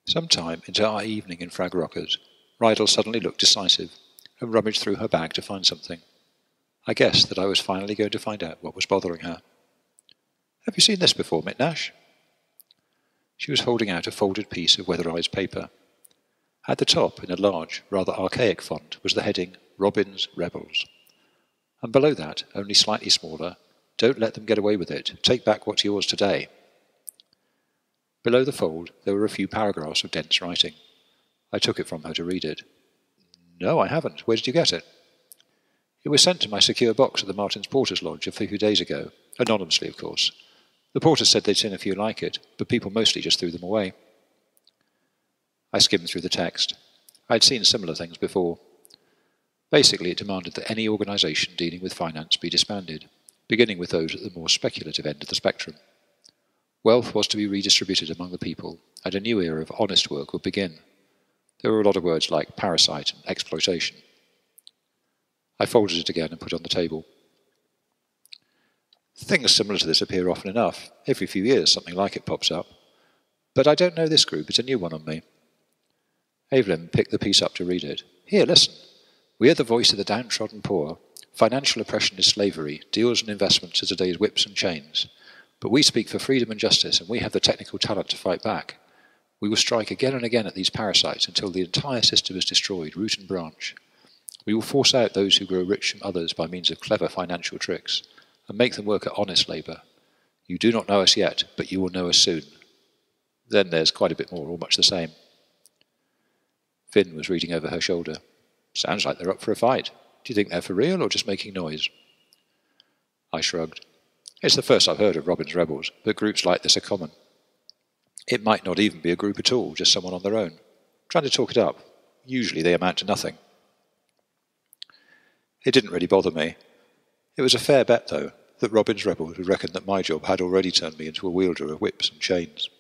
Sometime into our evening in Frag Rockers, Rydell suddenly looked decisive and rummaged through her bag to find something. I guessed that I was finally going to find out what was bothering her. "Have you seen this before, Mitnash?" She was holding out a folded piece of weatherized paper. At the top, in a large, rather archaic font, was the heading, Robin's Rebels. And below that, only slightly smaller, "Don't let them get away with it. Take back what's yours today." Below the fold, there were a few paragraphs of dense writing. I took it from her to read it. "No, I haven't. Where did you get it?" "It was sent to my secure box at the Martins Porter's Lodge a few days ago. Anonymously, of course. The porters said they'd seen a few like it, but people mostly just threw them away." I skimmed through the text. I had seen similar things before. Basically, it demanded that any organisation dealing with finance be disbanded, beginning with those at the more speculative end of the spectrum. Wealth was to be redistributed among the people, and a new era of honest work would begin. There were a lot of words like parasite and exploitation. I folded it again and put it on the table. "Things similar to this appear often enough. Every few years something like it pops up. But I don't know this group. It's a new one on me." Evelyn picked the piece up to read it. "Here, listen. We are the voice of the downtrodden poor. Financial oppression is slavery. Deals and investments are today's whips and chains. But we speak for freedom and justice, and we have the technical talent to fight back. We will strike again and again at these parasites until the entire system is destroyed, root and branch. We will force out those who grow rich from others by means of clever financial tricks, and make them work at honest labour. You do not know us yet, but you will know us soon." Then there's quite a bit more, all much the same. Finn was reading over her shoulder. "Sounds like they're up for a fight. Do you think they're for real or just making noise?" I shrugged. "It's the first I've heard of Robin's Rebels, but groups like this are common. It might not even be a group at all, just someone on their own, trying to talk it up. Usually they amount to nothing." It didn't really bother me. It was a fair bet, though, that Robin's Rebels would reckon that my job had already turned me into a wielder of whips and chains.